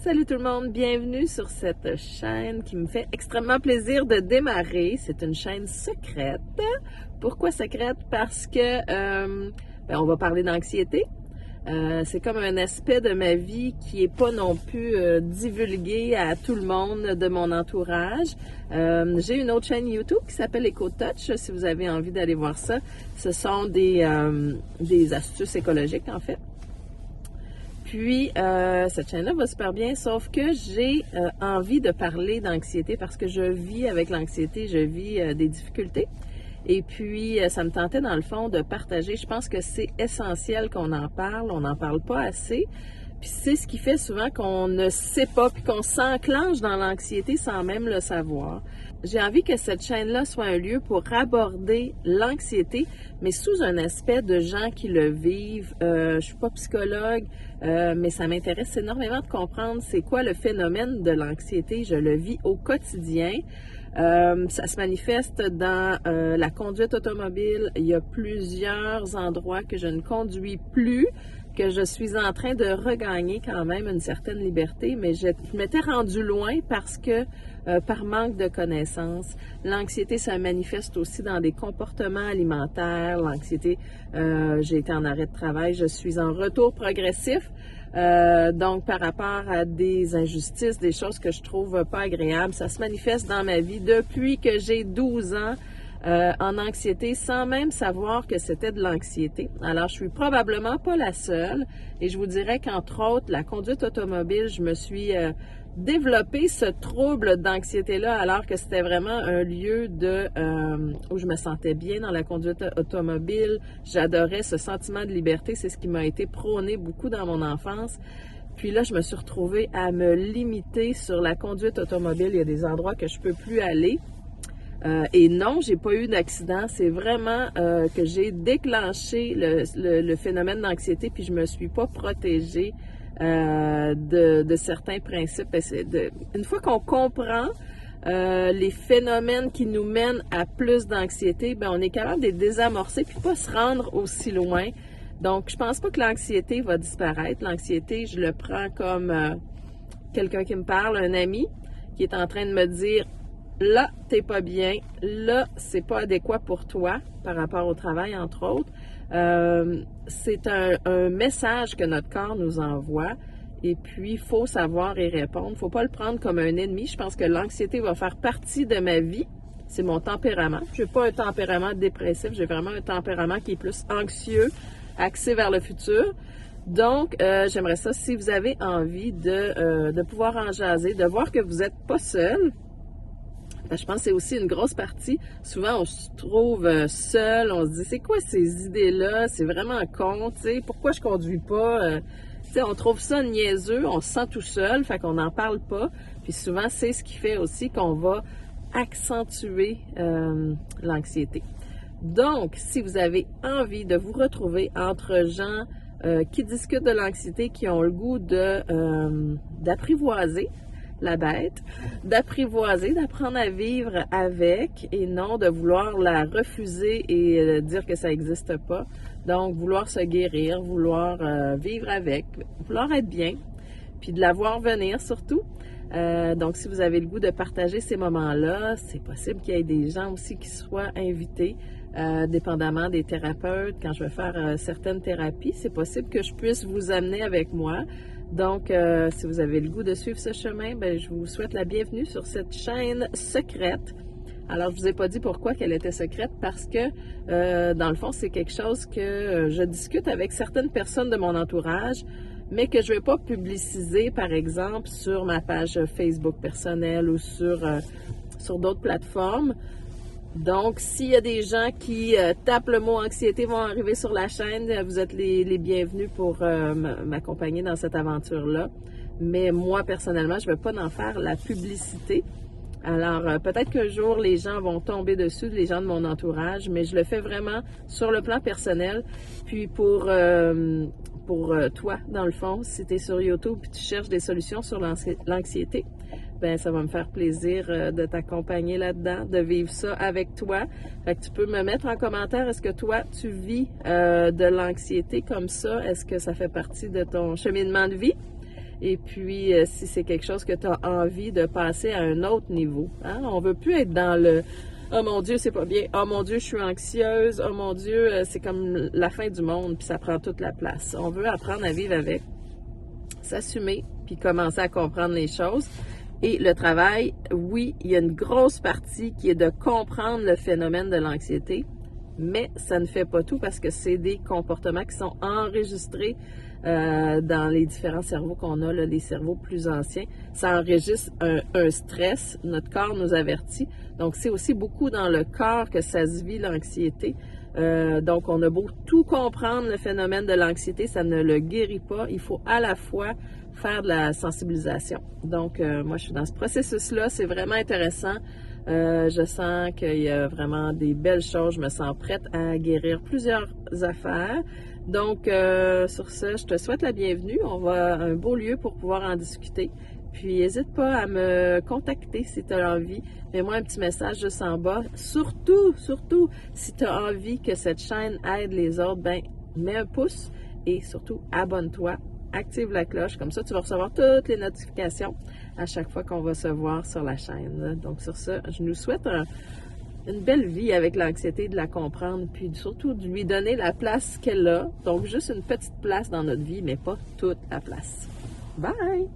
Salut tout le monde, bienvenue sur cette chaîne qui me fait extrêmement plaisir de démarrer. C'est une chaîne secrète. Pourquoi secrète? Parce que on va parler d'anxiété. C'est comme un aspect de ma vie qui est pas non plus divulgué à tout le monde de mon entourage. J'ai une autre chaîne YouTube qui s'appelle EcoTouch, si vous avez envie d'aller voir ça. Ce sont des astuces écologiques en fait. Puis, cette chaîne-là va super bien, sauf que j'ai envie de parler d'anxiété parce que je vis avec l'anxiété, je vis des difficultés. Et puis, ça me tentait dans le fond de partager. Je pense que c'est essentiel qu'on en parle, on n'en parle pas assez. Puis c'est ce qui fait souvent qu'on ne sait pas, puis qu'on s'enclenche dans l'anxiété sans même le savoir. J'ai envie que cette chaîne-là soit un lieu pour aborder l'anxiété, mais sous un aspect de gens qui le vivent. Je suis pas psychologue, mais ça m'intéresse énormément de comprendre c'est quoi le phénomène de l'anxiété. Je le vis au quotidien. Ça se manifeste dans la conduite automobile. Il y a plusieurs endroits que je ne conduis plus, que je suis en train de regagner quand même une certaine liberté, mais je m'étais rendue loin parce que par manque de connaissances. L'anxiété, ça manifeste aussi dans des comportements alimentaires. L'anxiété, j'ai été en arrêt de travail, je suis en retour progressif. Donc, par rapport à des injustices, des choses que je trouve pas agréables, ça se manifeste dans ma vie depuis que j'ai 12 ans en anxiété sans même savoir que c'était de l'anxiété. Alors, je suis probablement pas la seule et je vous dirais qu'entre autres, la conduite automobile, je me suis développé ce trouble d'anxiété-là alors que c'était vraiment un lieu où je me sentais bien dans la conduite automobile. J'adorais ce sentiment de liberté. C'est ce qui m'a été prôné beaucoup dans mon enfance. Puis là, je me suis retrouvée à me limiter sur la conduite automobile. Il y a des endroits que je peux plus aller. Et non, j'ai pas eu d'accident. C'est vraiment que j'ai déclenché le phénomène d'anxiété puis je me suis pas protégée de certains principes. Une fois qu'on comprend les phénomènes qui nous mènent à plus d'anxiété, ben on est capable de les désamorcer puis pas se rendre aussi loin. Donc, je pense pas que l'anxiété va disparaître. L'anxiété, je le prends comme quelqu'un qui me parle, un ami qui est en train de me dire là, t'es pas bien, là, c'est pas adéquat pour toi par rapport au travail, entre autres. C'est un message que notre corps nous envoie et puis il faut savoir y répondre. Faut pas le prendre comme un ennemi. Je pense que l'anxiété va faire partie de ma vie. C'est mon tempérament. J'ai pas un tempérament dépressif, j'ai vraiment un tempérament qui est plus anxieux, axé vers le futur. Donc, j'aimerais ça, si vous avez envie de pouvoir en jaser, de voir que vous n'êtes pas seul. Je pense que c'est aussi une grosse partie. Souvent, on se trouve seul, on se dit, c'est quoi ces idées-là? C'est vraiment con, tu sais, pourquoi je conduis pas? Tu sais, on trouve ça niaiseux, on se sent tout seul, fait qu'on n'en parle pas. Puis souvent, c'est ce qui fait aussi qu'on va accentuer l'anxiété. Donc, si vous avez envie de vous retrouver entre gens qui discutent de l'anxiété, qui ont le goût d'apprivoiser la bête, d'apprivoiser, d'apprendre à vivre avec et non de vouloir la refuser et dire que ça n'existe pas. Donc, vouloir se guérir, vouloir vivre avec, vouloir être bien, puis de la voir venir surtout. Donc, si vous avez le goût de partager ces moments-là, c'est possible qu'il y ait des gens aussi qui soient invités, dépendamment des thérapeutes. Quand je vais faire certaines thérapies, c'est possible que je puisse vous amener avec moi. Donc, si vous avez le goût de suivre ce chemin, ben, je vous souhaite la bienvenue sur cette chaîne secrète. Alors, je vous ai pas dit pourquoi qu'elle était secrète, parce que, dans le fond, c'est quelque chose que je discute avec certaines personnes de mon entourage, mais que je ne vais pas publiciser, par exemple, sur ma page Facebook personnelle ou sur d'autres plateformes. Donc, s'il y a des gens qui tapent le mot anxiété vont arriver sur la chaîne, vous êtes les bienvenus pour m'accompagner dans cette aventure-là. Mais moi, personnellement, je ne vais pas en faire la publicité. Alors, peut-être qu'un jour, les gens vont tomber dessus, les gens de mon entourage, mais je le fais vraiment sur le plan personnel. Puis pour toi, dans le fond, si tu es sur YouTube et tu cherches des solutions sur l'anxiété, ben ça va me faire plaisir de t'accompagner là-dedans, de vivre ça avec toi. Fait que tu peux me mettre en commentaire, est-ce que toi, tu vis de l'anxiété comme ça? Est-ce que ça fait partie de ton cheminement de vie? Et puis, si c'est quelque chose que tu as envie de passer à un autre niveau, hein? On veut plus être dans le « Oh mon Dieu, c'est pas bien. Oh mon Dieu, je suis anxieuse. Oh mon Dieu, c'est comme la fin du monde, puis ça prend toute la place. » On veut apprendre à vivre avec, s'assumer, puis commencer à comprendre les choses. Et le travail, oui, il y a une grosse partie qui est de comprendre le phénomène de l'anxiété, mais ça ne fait pas tout parce que c'est des comportements qui sont enregistrés dans les différents cerveaux qu'on a, là, les cerveaux plus anciens. Ça enregistre un stress, notre corps nous avertit. Donc, c'est aussi beaucoup dans le corps que ça se vit, l'anxiété. Donc, on a beau tout comprendre le phénomène de l'anxiété, ça ne le guérit pas. Il faut à la fois faire de la sensibilisation. Donc, moi, je suis dans ce processus-là. C'est vraiment intéressant. Je sens qu'il y a vraiment des belles choses. Je me sens prête à guérir plusieurs affaires. Donc, sur ce, je te souhaite la bienvenue. On va à un beau lieu pour pouvoir en discuter. Puis, n'hésite pas à me contacter si tu as envie. Mets-moi un petit message juste en bas. Surtout, si tu as envie que cette chaîne aide les autres, ben, mets un pouce et surtout, abonne-toi. Active la cloche, comme ça tu vas recevoir toutes les notifications à chaque fois qu'on va se voir sur la chaîne. Donc sur ça, je nous souhaite une belle vie avec l'anxiété, de la comprendre, puis surtout de lui donner la place qu'elle a. Donc juste une petite place dans notre vie, mais pas toute la place. Bye!